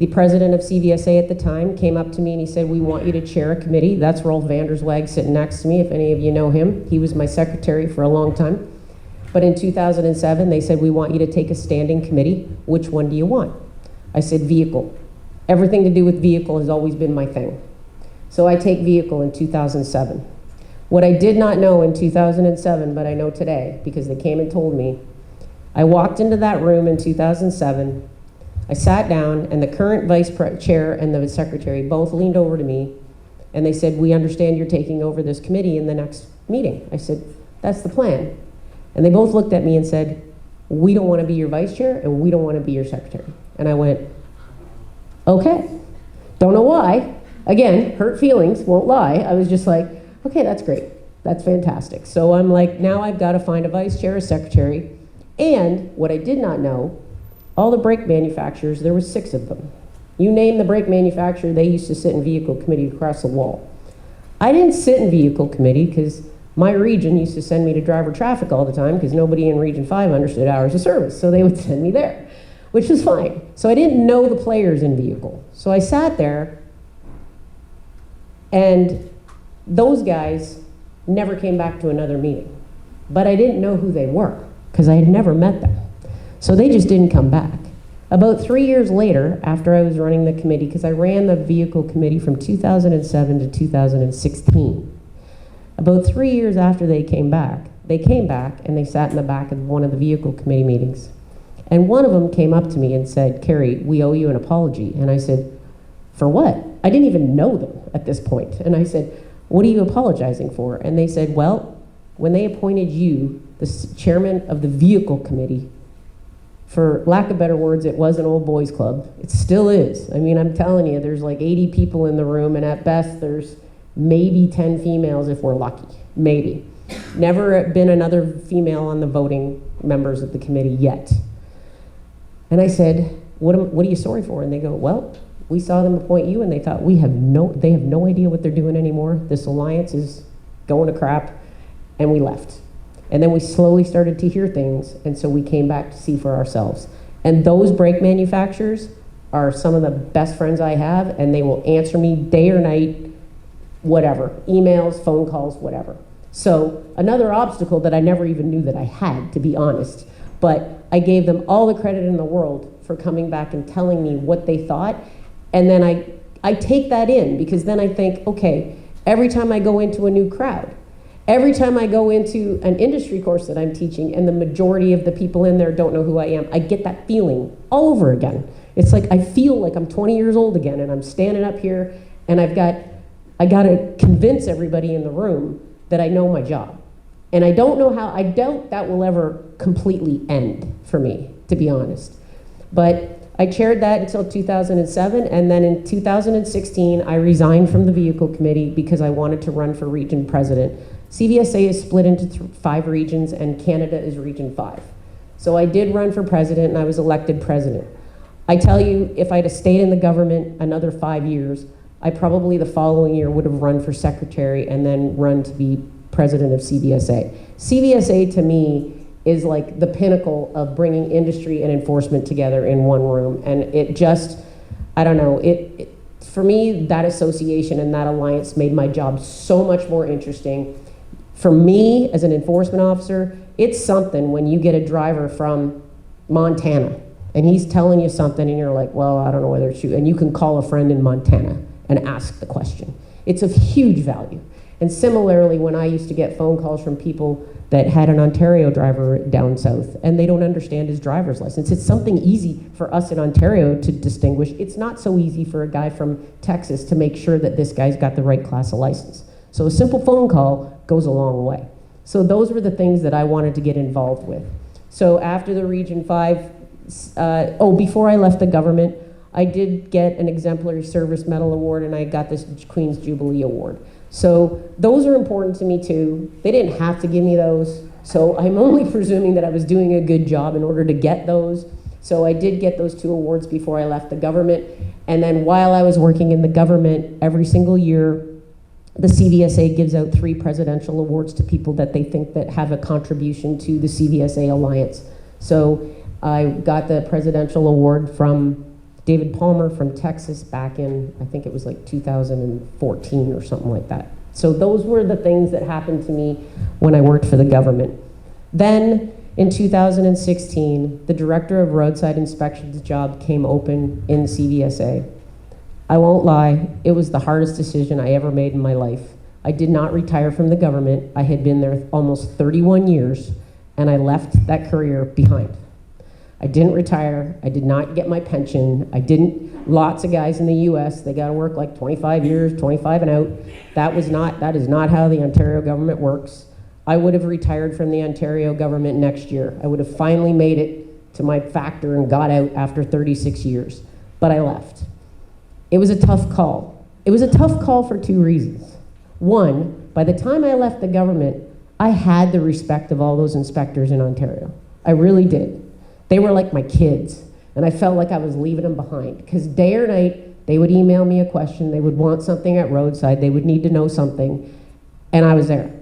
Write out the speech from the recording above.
The president of CVSA at the time came up to me and he said, we want you to chair a committee. That's Rolf Vanderswag sitting next to me, if any of you know him. He was my secretary for a long time. But in 2007, they said, we want you to take a standing committee. Which one do you want? I said, vehicle. Everything to do with vehicle has always been my thing. So I take vehicle in 2007. What I did not know in 2007, but I know today, because they came and told me, I walked into that room in 2007, I sat down, and the current vice chair and the secretary both leaned over to me, and they said, we understand you're taking over this committee in the next meeting. I said, that's the plan. And they both looked at me and said, we don't want to be your vice chair, and we don't want to be your secretary. And I went, okay. Don't know why. Again, hurt feelings, won't lie. I was just like, okay, that's great. That's fantastic. So I'm like, now I've got to find a vice chair, a secretary, and what I did not know, all the brake manufacturers, there were 6 of them. You name the brake manufacturer, they used to sit in vehicle committee across the wall. I didn't sit in vehicle committee because my region used to send me to driver traffic all the time because nobody in Region 5 understood hours of service, so they would send me there, which was fine. So I didn't know the players in vehicle. So I sat there, and those guys never came back to another meeting. But I didn't know who they were because I had never met them. So they just didn't come back. About 3 years later, after I was running the committee, because I ran the vehicle committee from 2007 to 2016, about 3 years after they came back and they sat in the back of one of the vehicle committee meetings. And one of them came up to me and said, Kerri, we owe you an apology. And I said, for what? I didn't even know them at this point. And I said, what are you apologizing for? And they said, well, when they appointed you the chairman of the vehicle committee, for lack of better words, it was an old boys club. It still is. I mean, I'm telling you, there's like 80 people in the room, and at best there's maybe 10 females if we're lucky, maybe. Never been another female on the voting members of the committee yet. And I said, what are you sorry for? And they go, well, we saw them appoint you, and they thought they have no idea what they're doing anymore. This alliance is going to crap, and we left. And then we slowly started to hear things, and so we came back to see for ourselves. And those brake manufacturers are some of the best friends I have, and they will answer me day or night, whatever, emails, phone calls, whatever. So another obstacle that I never even knew that I had, to be honest, but I gave them all the credit in the world for coming back and telling me what they thought. And then I take that in, because then I think, okay, every time I go into a new crowd, every time I go into an industry course that I'm teaching and the majority of the people in there don't know who I am, I get that feeling all over again. It's like I feel like I'm 20 years old again, and I'm standing up here and I got to convince everybody in the room that I know my job. And I doubt that will ever completely end for me, to be honest. But I chaired that until 2007, and then in 2016, I resigned from the vehicle committee because I wanted to run for region president. CVSA is split into 5 regions, and Canada is region 5. So I did run for president, and I was elected president. I tell you, if I'd have stayed in the government another 5 years, I probably the following year would have run for secretary and then run to be president of CVSA. CVSA to me is like the pinnacle of bringing industry and enforcement together in one room. And it just, I don't know, for me, that association and that alliance made my job so much more interesting. For me, as an enforcement officer, it's something when you get a driver from Montana and he's telling you something and you're like, well, I don't know whether it's true. And you can call a friend in Montana and ask the question. It's of huge value. And similarly, when I used to get phone calls from people that had an Ontario driver down south and they don't understand his driver's license. It's something easy for us in Ontario to distinguish. It's not so easy for a guy from Texas to make sure that this guy's got the right class of license. So a simple phone call goes a long way. So those were the things that I wanted to get involved with. So after the Region 5, before I left the government, I did get an Exemplary Service Medal Award, and I got this Queen's Jubilee Award. So those are important to me too. They didn't have to give me those, so I'm only presuming that I was doing a good job in order to get those. So I did get those 2 awards before I left the government. And then while I was working in the government, every single year, the CVSA gives out 3 presidential awards to people that they think that have a contribution to the CVSA Alliance. So I got the presidential award from David Palmer from Texas back in, I think it was like 2014 or something like that. So those were the things that happened to me when I worked for the government. Then in 2016, the director of roadside inspections job came open in CVSA. I won't lie, it was the hardest decision I ever made in my life. I did not retire from the government. I had been there almost 31 years, and I left that career behind. I didn't retire. I did not get my pension. Lots of guys in the US, they gotta work like 25 years, 25 and out. That is not how the Ontario government works. I would have retired from the Ontario government next year. I would have finally made it to my factor and got out after 36 years, but I left. It was a tough call. It was a tough call for two reasons. One, by the time I left the government, I had the respect of all those inspectors in Ontario. I really did. They were like my kids, and I felt like I was leaving them behind, because day or night, they would email me a question, they would want something at roadside, they would need to know something, and I was there.